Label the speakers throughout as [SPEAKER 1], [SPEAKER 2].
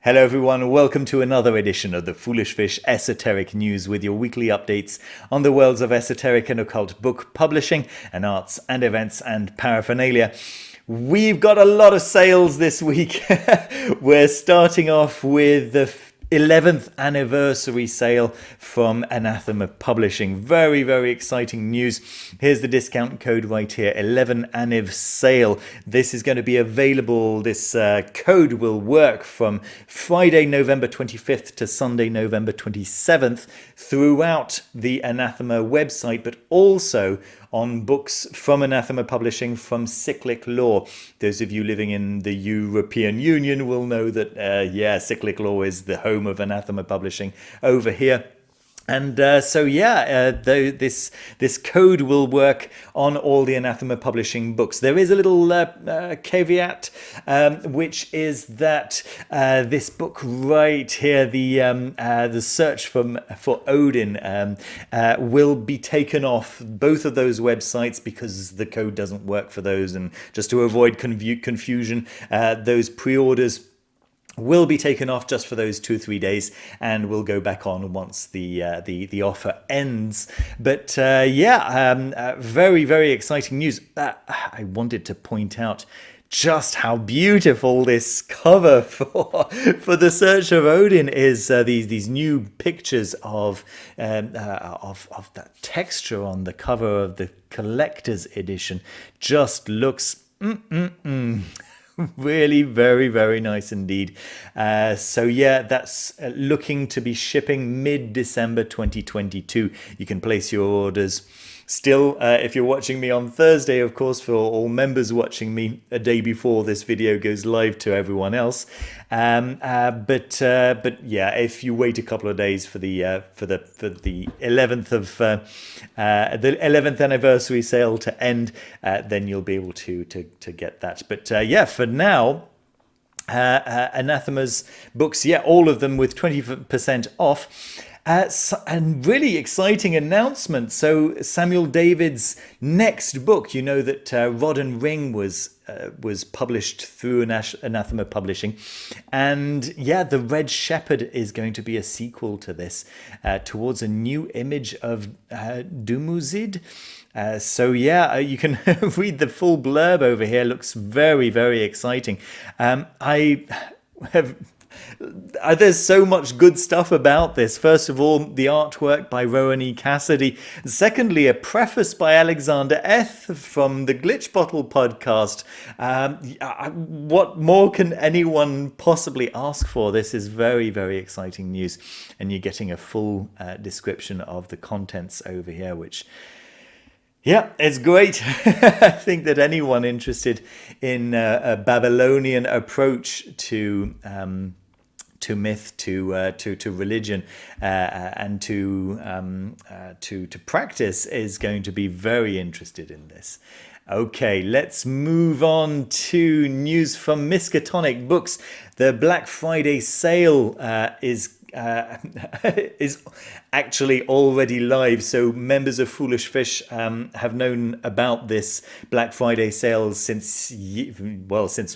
[SPEAKER 1] Hello everyone, welcome to another edition of the Foolish Fish Esoteric News with your weekly updates on the worlds of esoteric and occult book publishing and arts and events and paraphernalia. We've got a lot of sales this week. We're starting off with the 11th anniversary sale from Anathema Publishing. Very, very exciting news. Here's the discount code right here, 11ANIV sale. This is going to be available. This code will work from Friday, November 25th to Sunday, November 27th throughout the Anathema website, but also on books from Anathema Publishing from Cyclic Law. Those of you living in the European Union will know that, Cyclic Law is the home of Anathema Publishing over here. And this code will work on all the Anathema Publishing books. There is a little caveat, which is that this book right here, the search for Odin, will be taken off both of those websites because the code doesn't work for those. And just to avoid confusion, those pre-orders will be taken off just for those 2-3 days and will go back on once the offer ends. But very, very exciting news. I wanted to point out just how beautiful this cover for the Search of Odin is. These new pictures of that texture on the cover of the collector's edition just looks really very, very nice indeed. That's looking to be shipping mid-December 2022. You can place your orders still, if you're watching me on Thursday, of course, for all members watching me a day before this video goes live to everyone else. If you wait a couple of days for the 11th anniversary sale to end, then you'll be able to get that. But for now, Anathema's books, all of them with 20% off. And really exciting announcement. So Samuel David's next book, you know that Rod and Ring was published through Anathema Publishing, and the Red Shepherd is going to be a sequel to this, towards a new image of Dumuzid. You can read the full blurb over here. Looks very, very exciting. There's so much good stuff about this. First of all, the artwork by Rune Casters. Secondly, a preface by Alexander Eth from the Glitch Bottle podcast. What more can anyone possibly ask for? This is very, very exciting news. And you're getting a full description of the contents over here, which... it's great. I think that anyone interested in a Babylonian approach to myth, to religion, and to practice is going to be very interested in this. Okay, let's move on to news from Miskatonic Books. The Black Friday sale is actually already live. So members of Foolish Fish have known about this Black Friday sale since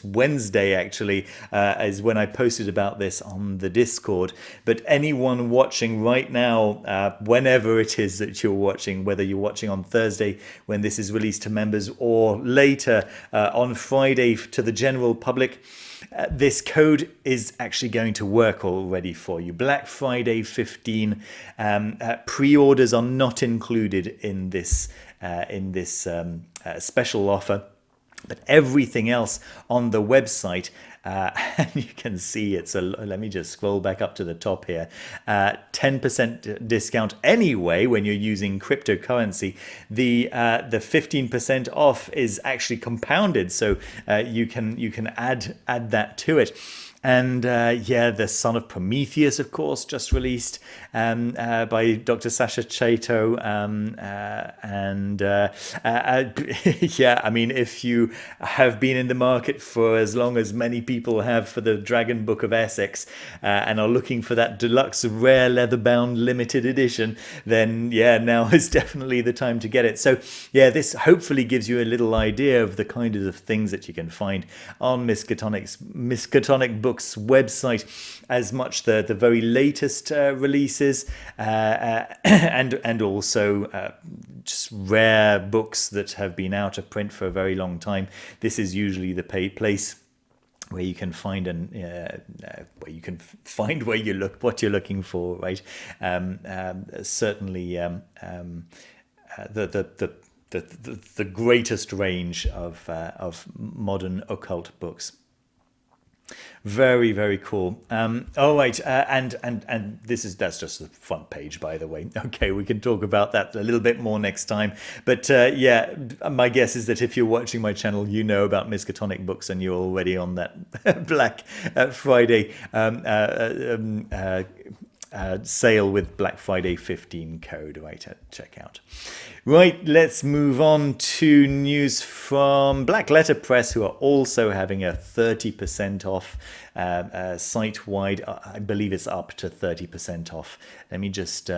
[SPEAKER 1] Wednesday, actually, is when I posted about this on the Discord. But anyone watching right now, whenever it is that you're watching, whether you're watching on Thursday when this is released to members or later on Friday to the general public, this code is actually going to work already for you. Black Friday 15 pre-orders are not included in this special offer, but everything else on the website, and you can see let me just scroll back up to the top here, 10% discount anyway when you're using cryptocurrency. The 15% off is actually compounded, so you can add that to it. And the Son of Prometheus, of course, just released by Dr. Sasha Chatow. If you have been in the market for as long as many people have for the Dragon Book of Essex and are looking for that deluxe rare leather-bound limited edition, then now is definitely the time to get it. So this hopefully gives you a little idea of the kind of things that you can find on Miskatonic Books website as much the very latest releases and also just rare books that have been out of print for a very long time. This is usually the place where you can find what you're looking for, right? Certainly, the greatest range of modern occult books. Very, very cool. All right, and that's just the front page, by the way. Okay, we can talk about that a little bit more next time. But yeah, my guess is that if you're watching my channel, you know about Miskatonic books, and you're already on that Black Friday sale with Black Friday 15 code, right, at checkout. Right, let's move on to news from Black Letter Press, who are also having a 30% off site-wide. I believe it's up to 30% off. Let me just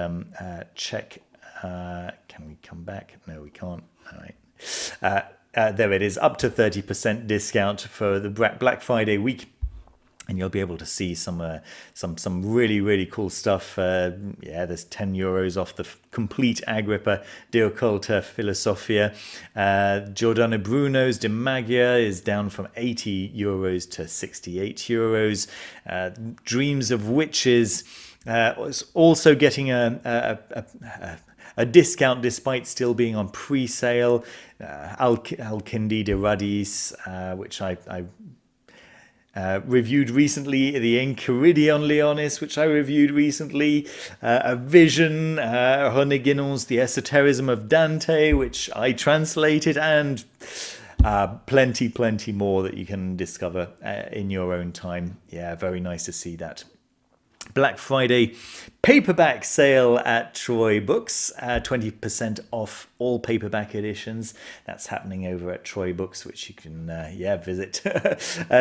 [SPEAKER 1] check. Can we come back? No, we can't. All right. There it is, up to 30% discount for the Black Friday week. And you'll be able to see some really, really cool stuff. Yeah, there's €10 off the complete Agrippa de Occulta Philosophia. Giordano Bruno's De Magia is down from €80 to €68. Dreams of Witches is also getting a discount despite still being on pre-sale. Al-Kindi de Radis, which I reviewed recently, the Enchiridion Leonis, which I reviewed recently, A Vision, René The Esotericism of Dante, which I translated, and plenty more that you can discover in your own time. Yeah, very nice to see that. Black Friday paperback sale at Troy Books, 20% off all paperback editions. That's happening over at Troy Books, which you can visit.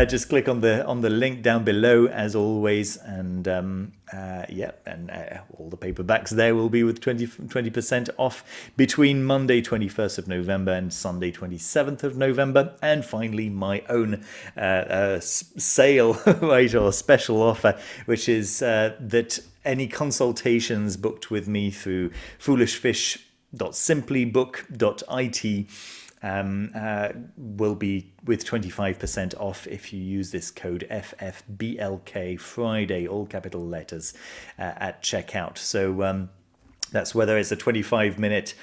[SPEAKER 1] Just click on the link down below, as always, and all the paperbacks there will be with 20% off between Monday 21st of November and Sunday 27th of November. And finally, my own sale, right, or special offer, which is that any consultations booked with me through foolishfish.simplybook.it will be with 25% off if you use this code FFBLK Friday, all capital letters, at checkout. So that's whether it's a 25-minute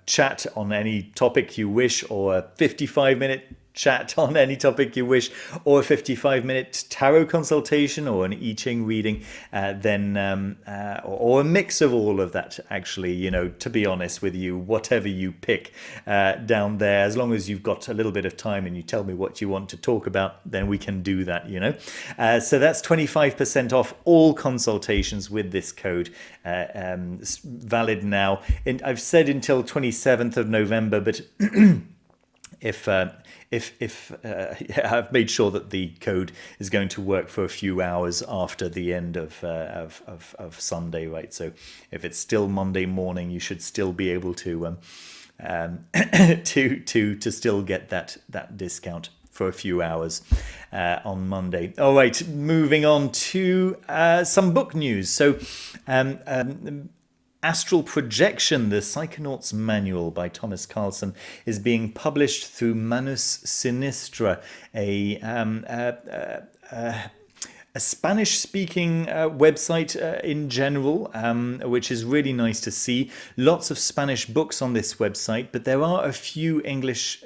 [SPEAKER 1] chat on any topic you wish, or a 55-minute chat on any topic you wish, or a 55-minute tarot consultation, or an I Ching reading, or a mix of all of that, actually, to be honest with you, whatever you pick down there, as long as you've got a little bit of time and you tell me what you want to talk about, then we can do that, So that's 25% off all consultations with this code, valid now. And I've said until 27th of November, but if I've made sure that the code is going to work for a few hours after the end of Sunday, right? So if it's still Monday morning, you should still be able to to still get that discount for a few hours on Monday. All right, moving on to some book news. So Astral Projection, the Psychonaut's Manual by Thomas Carlson, is being published through Manus Sinistra, a Spanish-speaking website in general, which is really nice to see. Lots of Spanish books on this website, but there are a few English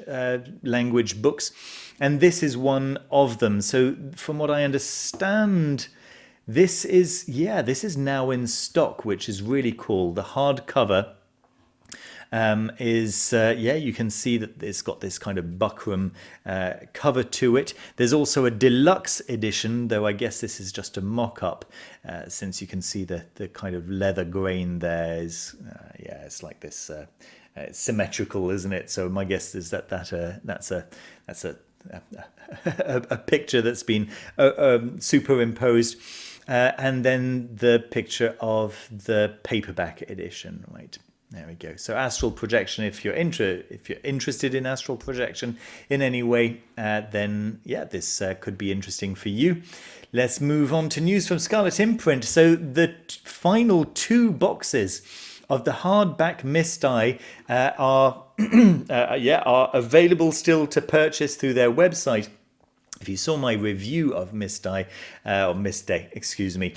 [SPEAKER 1] language books, and this is one of them. So from what I understand, this is now in stock, which is really cool. The hardcover you can see that it's got this kind of buckram cover to it. There's also a deluxe edition, though I guess this is just a mock-up, since you can see the kind of leather grain there is, it's like this, it's symmetrical, isn't it? So my guess is that's a picture that's been superimposed. And then the picture of the paperback edition, right? There we go. So astral projection, if you're interested in astral projection in any way, then yeah, this could be interesting for you. Let's move on to news from Scarlet Imprint. So the final 2 boxes of the hardback Mystai are available still to purchase through their website. If you saw my review of Mystai, or Mystai, excuse me,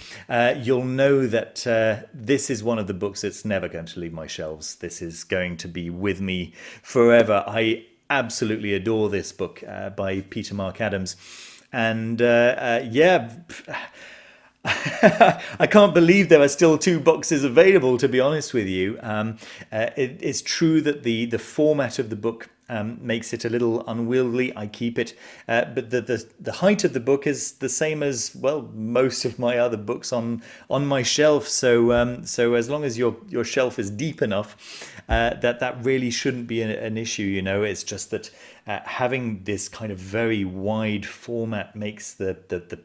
[SPEAKER 1] you'll know that this is one of the books that's never going to leave my shelves. This is going to be with me forever. I absolutely adore this book by Peter Mark Adams. And I can't believe there are still 2 boxes available, to be honest with you. It's true that the format of the book makes it a little unwieldy. I keep it, but the height of the book is the same as, well, most of my other books on my shelf. So as long as your shelf is deep enough, that really shouldn't be an issue. You know, it's just that having this kind of very wide format makes the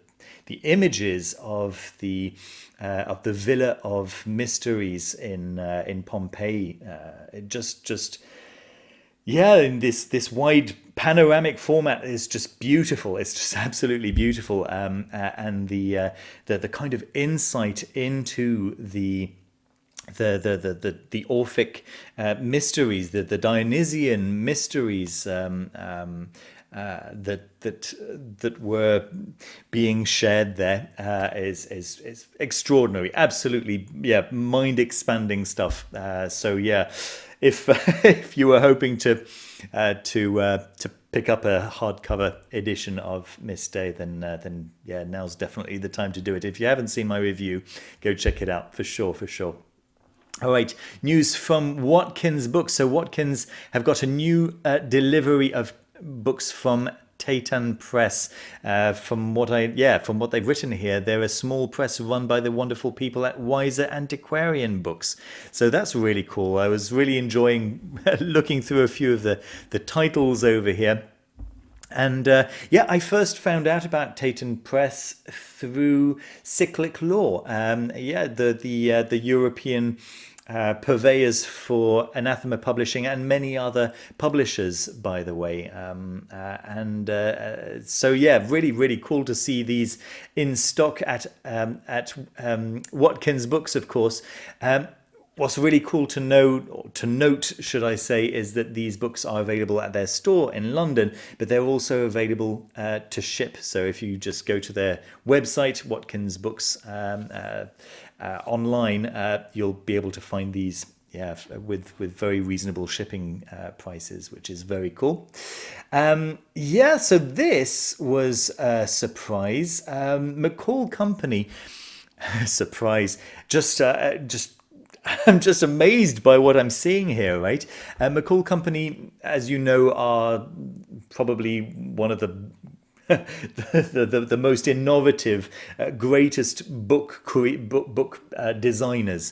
[SPEAKER 1] images of the Villa of Mysteries in Pompeii in this wide panoramic format is just beautiful. It's just absolutely beautiful, and the kind of insight into the Orphic mysteries, the Dionysian mysteries that were being shared there is extraordinary. Absolutely, mind expanding stuff. If you were hoping to pick up a hardcover edition of Mystai, then now's definitely the time to do it. If you haven't seen my review, go check it out for sure. All right, news from Watkins Books. So Watkins have got a new delivery of books from Teitan Press. From what they've written here, they're a small press run by the wonderful people at Wiser Antiquarian Books. So that's really cool. I was really enjoying looking through a few of the titles over here. And I first found out about Teitan Press through Cyclic Law. The European purveyors for Anathema Publishing and many other publishers, by the way. Really, really cool to see these in stock at Watkins Books, of course. What's really cool to note, should I say, is that these books are available at their store in London, but they're also available to ship. So if you just go to their website, Watkins Books, online, you'll be able to find these with very reasonable shipping prices, which is very cool. So this was a surprise. McCall Company, surprise, just I'm just amazed by what I'm seeing here, right? McCall Company, as you know, are probably one of the the most innovative, greatest book designers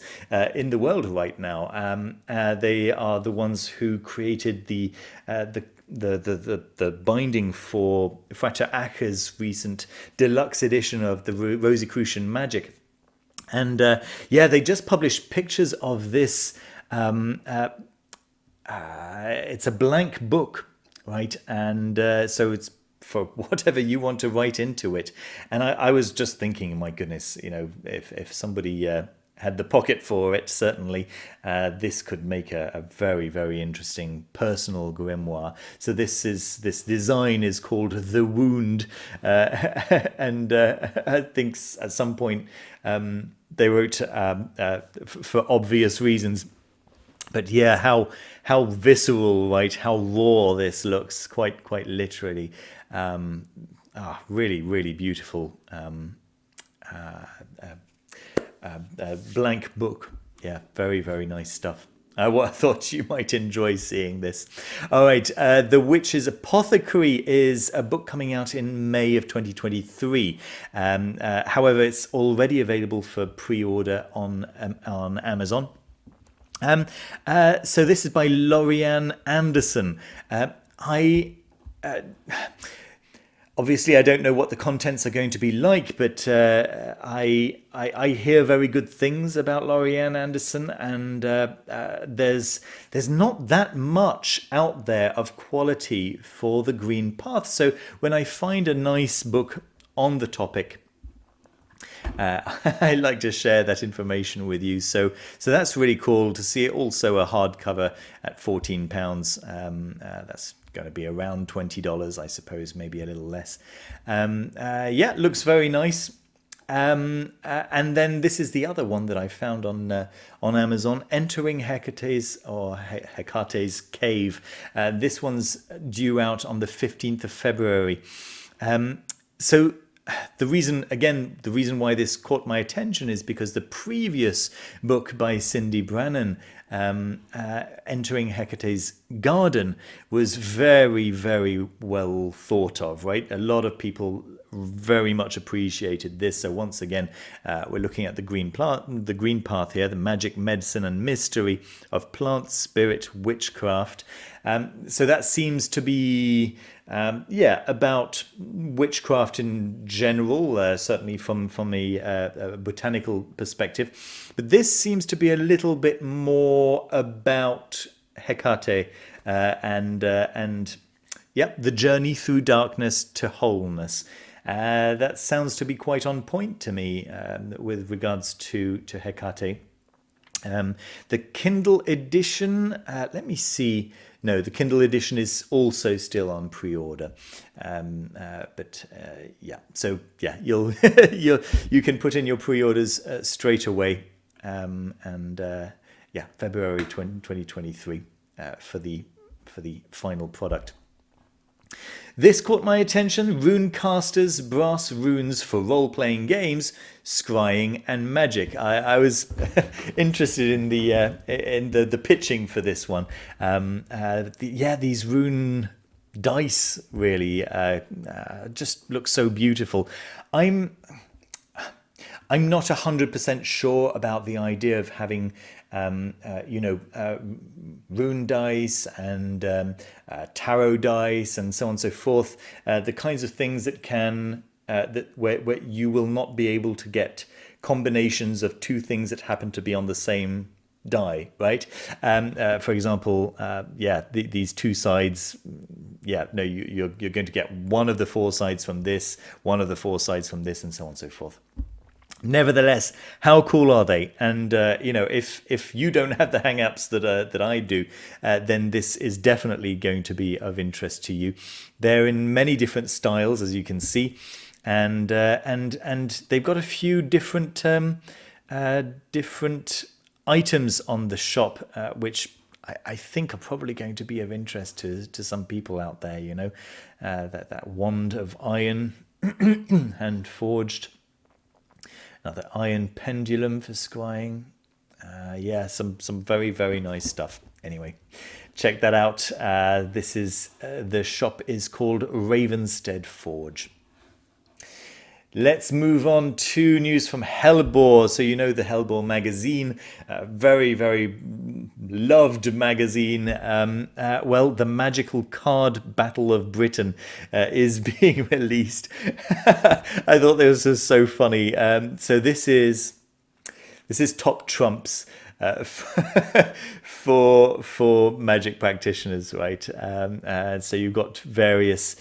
[SPEAKER 1] in the world right now. They are the ones who created the binding for Frater Acker's recent deluxe edition of the Rosicrucian Magic. And they just published pictures of this. It's a blank book, right? And so it's for whatever you want to write into it. And I was just thinking, my goodness, you know, if somebody had the pocket for it, certainly this could make a very, very interesting personal grimoire. So this design is called The Wound, and I think at some point they wrote for obvious reasons. But yeah, how visceral, right? How raw this looks, quite literally. Really, really beautiful blank book. Yeah, very, very nice stuff. I thought you might enjoy seeing this. All right, The Witch's Apothecary is a book coming out in May of 2023. However, it's already available for pre-order on Amazon. So this is by Obviously, I don't know what the contents are going to be like, but I hear very good things about Laurie-Anne Anderson, and there's not that much out there of quality for the Green Path. So when I find a nice book on the topic, I like to share that information with you. So that's really cool to see it. Also a hardcover at £14. That's going to be around $20, I suppose, maybe a little less. Yeah, looks very nice. And then this is the other one that I found on Amazon, Entering Hecate's Cave. This one's due out on the 15th of February. So the reason why this caught my attention is because the previous book by Cindy Brannan, Entering Hecate's Garden, was very, very well thought of, right? A lot of people very much appreciated this. So once again, we're looking at the green path here, the magic, medicine, and mystery of plant, spirit, witchcraft. So that seems to be about witchcraft in general, certainly from a botanical perspective. But this seems to be a little bit more about Hekate and the journey through darkness to wholeness. That sounds to be quite on point to me with regards to Hekate. The Kindle edition, let me see. No, the Kindle edition is also still on pre-order. You can put in your pre-orders straight away. February 2023 for the final product. This caught my attention. Rune Casters, brass runes for role-playing games, scrying and magic. I was interested in the pitching for this one. These rune dice really just look so beautiful. I'm not 100% sure about the idea of having rune dice and tarot dice and so on and so forth. The kinds of things that can where you will not be able to get combinations of two things that happen to be on the same die, right? For example, these two sides. You're going to get one of the four sides from this, one of the four sides from this, and so on and so forth. Nevertheless, how cool are they? And if you don't have the hang-ups that I do, then this is definitely going to be of interest to you. They're in many different styles, as you can see, and they've got a few different items on the shop, which I think are probably going to be of interest to some people out there. That wand of iron, hand forged. Another iron pendulum for scrying. Some very, very nice stuff. Anyway, check that out. The shop is called Ravenstead Forge. Let's move on to news from Hellbore. So the Hellbore magazine, very, very loved magazine. The Magical Card Battle of Britain is being released. I thought this was so funny. So this is top trumps for magic practitioners, right? So you've got various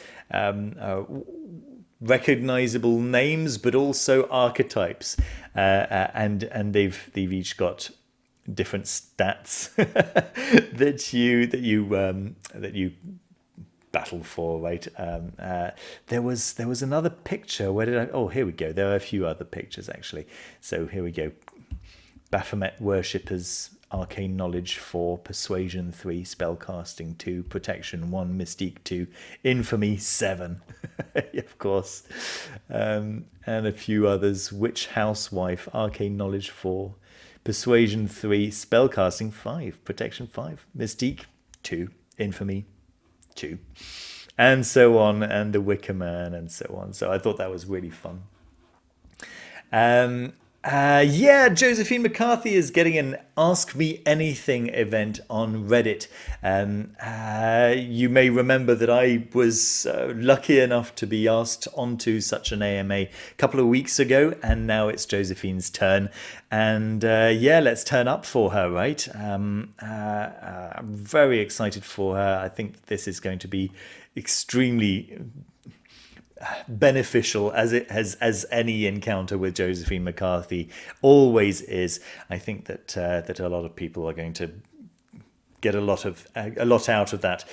[SPEAKER 1] recognizable names, but also archetypes, and they've each got different stats that you battle for, right? There was another picture. Where did I? Oh, here we go. There are a few other pictures actually. So here we go. Baphomet worshippers. Arcane Knowledge 4, Persuasion 3, Spellcasting 2, Protection 1, Mystique 2, Infamy 7, of course, and a few others. Witch Housewife, Arcane Knowledge 4, Persuasion 3, Spellcasting 5, Protection 5, Mystique 2, Infamy 2, and so on, and The Wicker Man, and so on. So I thought that was really fun. Yeah, Josephine McCarthy is getting an Ask Me Anything event on Reddit. You may remember that I was lucky enough to be asked onto such an AMA a couple of weeks ago, and now it's Josephine's turn. And yeah, let's turn up for her, right? I'm very excited for her. I think this is going to be extremely beneficial as any encounter with Josephine McCarthy always is. I think that a lot of people are going to get a lot out of that,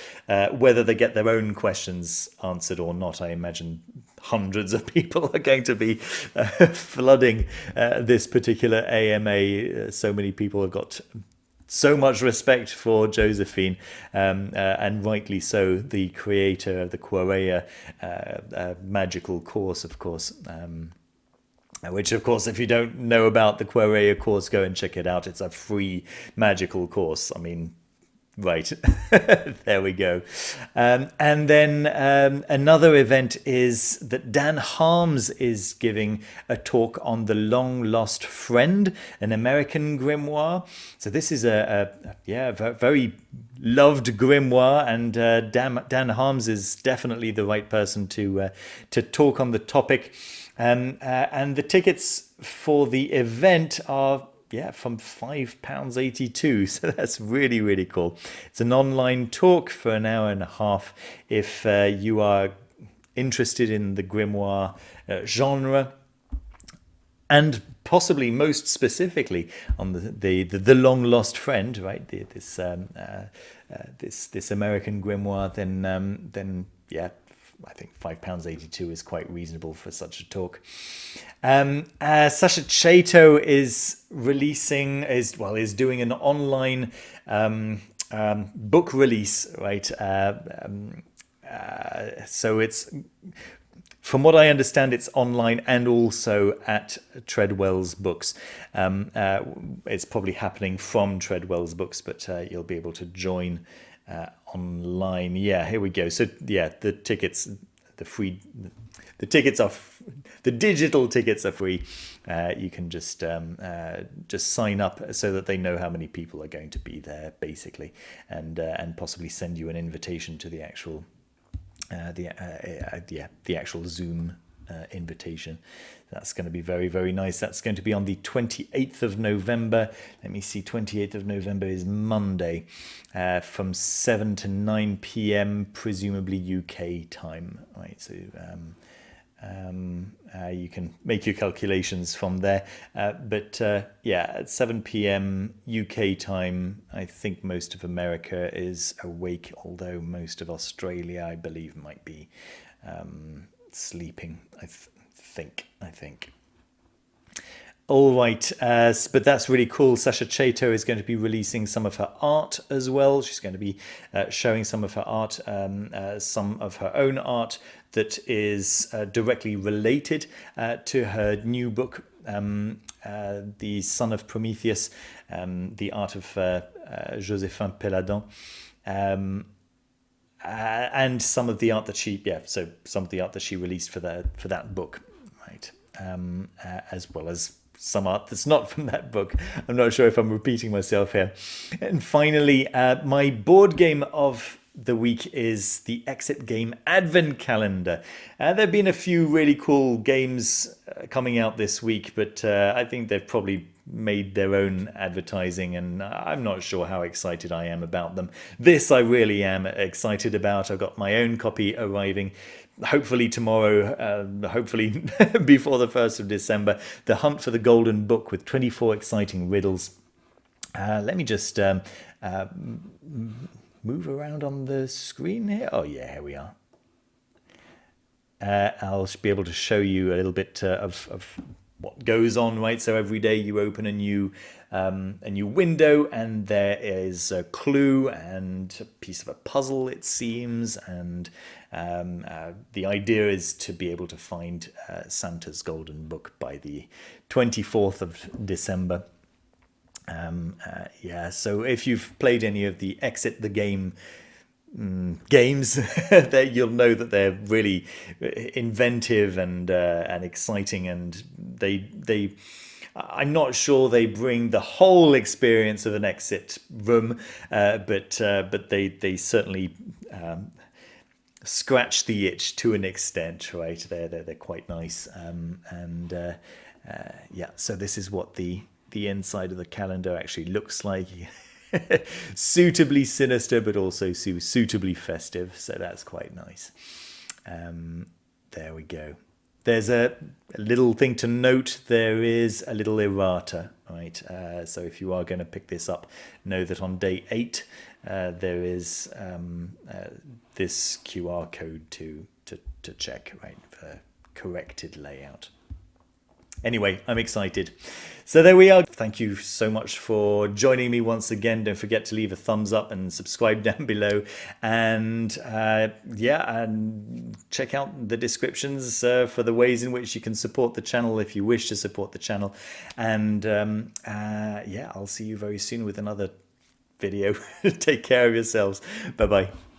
[SPEAKER 1] whether they get their own questions answered or not. I imagine hundreds of people are going to be flooding this particular AMA. So many people have got so much respect for Josephine, and rightly so, the creator of the Quarea magical course, of course. Which, of course, if you don't know about the Quarea course, go and check it out. It's a free magical course. I mean, right. There we go. And then another event is that Dan Harms is giving a talk on The Long Lost Friend, an American grimoire. So this is a very loved grimoire, and Dan Harms is definitely the right person to talk on the topic. And the tickets for the event are from £5.82. So that's really, really cool. It's an online talk for an hour and a half. If you are interested in the grimoire genre, and possibly most specifically on the long lost friend, right? This American grimoire, then I think £5.82 is quite reasonable for such a talk. Sasha Chatow is doing an online book release, right? So it's, from what I understand, it's online and also at Treadwell's Books. It's probably happening from Treadwell's Books, but you'll be able to join online. Yeah, here we go. So yeah, the tickets are the digital tickets are free. You can just sign up so that they know how many people are going to be there, basically, and possibly send you an invitation to the actual the actual Zoom invitation. That's going to be very, very nice. That's going to be on the 28th of November. Let me see, 28th of November is Monday, from 7 to 9 p.m, presumably UK time. Right, so you can make your calculations from there. But at 7 p.m. UK time, I think most of America is awake, although most of Australia, I believe, might be sleeping, I think. All right, but that's really cool. Sasha Chatow is going to be releasing some of her art as well. She's going to be showing some of her art, some of her own art that is directly related to her new book, The Son of Prometheus, the art of Josephine Péladan. And some of the art that she released for that book, right? As well as some art that's not from that book. I'm not sure if I'm repeating myself here. And finally, my board game of the week is the Exit Game Advent Calendar. There have been a few really cool games coming out this week, but I think they've probably made their own advertising, and I'm not sure how excited I am about them. This I really am excited about. I've got my own copy arriving hopefully tomorrow, hopefully before the 1st of December. The Hunt for the Golden Book with 24 exciting riddles. Let me just move around on the screen here. Oh yeah, here we are. I'll be able to show you a little bit of what goes on, right? So every day you open a new window, and there is a clue and a piece of a puzzle, it seems, and the idea is to be able to find Santa's Golden Book by the 24th of December. So if you've played any of the Exit the Game games, you'll know that they're really inventive and exciting, and they I'm not sure they bring the whole experience of an exit room, but they certainly scratch the itch to an extent, right? They're quite nice, and yeah. So this is what the inside of the calendar actually looks like. Suitably sinister, but also suitably festive. So that's quite nice. There we go. There's a little thing to note. There is a little errata, right? So if you are going to pick this up, know that on day 8 there is this QR code to check, right, for corrected layout. Anyway, I'm excited. So there we are. Thank you so much for joining me once again. Don't forget to leave a thumbs up and subscribe down below. And yeah, and check out the descriptions for the ways in which you can support the channel if you wish to support the channel. And yeah, I'll see you very soon with another video. Take care of yourselves. Bye-bye.